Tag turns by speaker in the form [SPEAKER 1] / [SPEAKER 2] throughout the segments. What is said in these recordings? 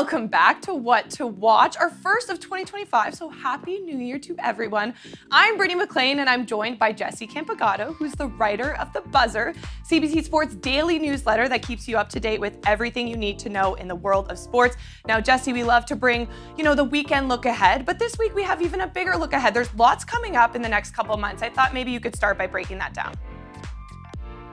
[SPEAKER 1] Welcome back to What to Watch, our first of 2025, so Happy New Year to everyone. I'm Brittany McLean, and I'm joined by Jesse Campagato, who's the writer of The Buzzer, CBC Sports daily newsletter that keeps you up to date with everything you need to know in the world of sports. Now, Jesse, we love to bring, the weekend look ahead, but this week we have even a bigger look ahead. There's lots coming up in the next couple of months. I thought maybe you could start by breaking that down.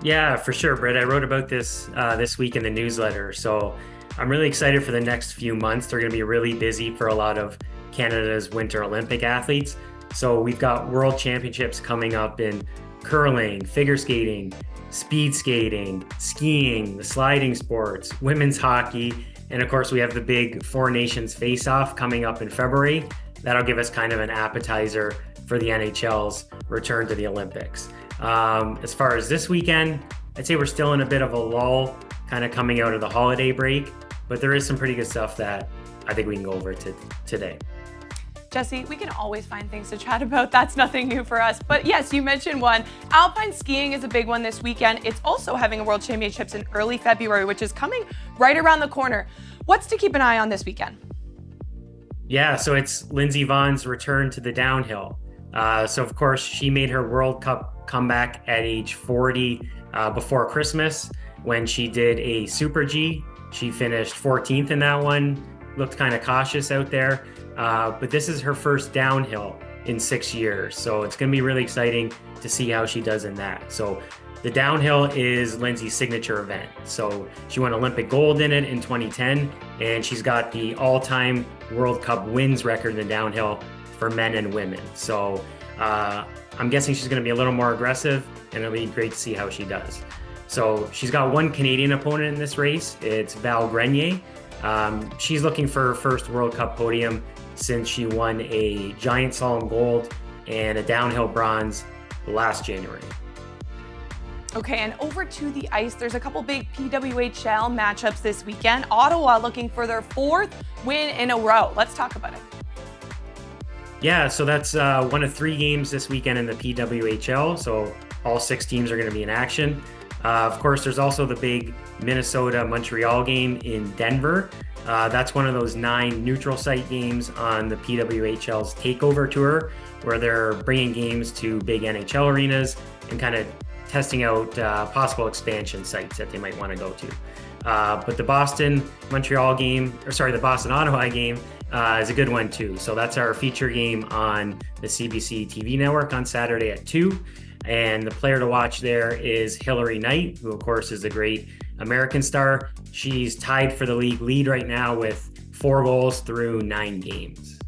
[SPEAKER 2] Yeah, for sure, Britt. I wrote about this this week in the newsletter, so I'm really excited for the next few months. They're going to be really busy for a lot of Canada's Winter Olympic athletes. So we've got World Championships coming up in curling, figure skating, speed skating, skiing, the sliding sports, women's hockey, and of course we have the big Four Nations face-off coming up in February. That'll give us kind of an appetizer for the NHL's return to the Olympics. As far as this weekend, I'd say we're still in a bit of a lull, kind of coming out of the holiday break, but there is some pretty good stuff that I think we can go over today.
[SPEAKER 1] Jesse, we can always find things to chat about. That's nothing new for us. But yes, you mentioned one. Alpine skiing is a big one this weekend. It's also having a World Championships in early February, which is coming right around the corner. What's to keep an eye on this weekend?
[SPEAKER 2] Yeah, so it's Lindsey Vonn's return to the downhill. So of course, she made her World Cup comeback at age 40 before Christmas when she did a Super G. She finished 14th in that one, looked kind of cautious out there, but this is her first downhill in 6 years. So it's going to be really exciting to see how she does in that. So the downhill is Lindsey's signature event. So she won Olympic gold in it in 2010, and she's got the all-time World Cup wins record in the downhill for men and women. So I'm guessing she's going to be a little more aggressive, and it'll be great to see how she does. So she's got one Canadian opponent in this race. It's Val Grenier. She's looking for her first World Cup podium since she won a giant slalom gold and a downhill bronze last January.
[SPEAKER 1] Okay, and over to the ice, there's a couple big PWHL matchups this weekend. Ottawa looking for their fourth win in a row. Let's talk about it.
[SPEAKER 2] Yeah, so that's one of 3 games this weekend in the PWHL. So all 6 teams are going to be in action. Of course, there's also the big Minnesota-Montreal game in Denver. That's one of those 9 neutral site games on the PWHL's Takeover Tour, where they're bringing games to big NHL arenas and kind of testing out possible expansion sites that they might want to go to. But the Boston-Ottawa game is a good one too. So that's our feature game on the CBC TV network on Saturday at 2. And the player to watch there is Hilary Knight, who of course is a great American star. She's tied for the league lead right now with 4 goals through 9 games.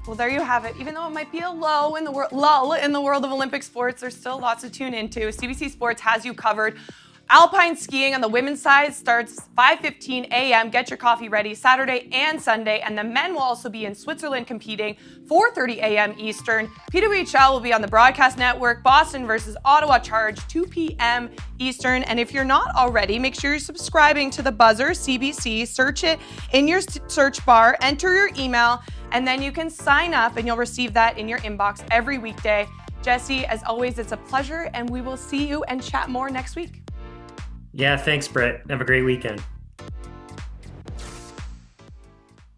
[SPEAKER 1] Well, there you have it. Even though it might be a lull in the world of Olympic sports, there's still lots to tune into. CBC Sports has you covered. Alpine skiing on the women's side starts 5:15 a.m. Get your coffee ready Saturday and Sunday. And the men will also be in Switzerland competing 4:30 a.m. Eastern. PWHL will be on the broadcast network. Boston versus Ottawa charge 2 p.m. Eastern. And if you're not already, make sure you're subscribing to The Buzzer CBC. Search it in your search bar, enter your email, and then you can sign up and you'll receive that in your inbox every weekday. Jesse, as always, it's a pleasure, and we will see you and chat more next week.
[SPEAKER 2] Yeah, thanks, Brett. Have a great weekend.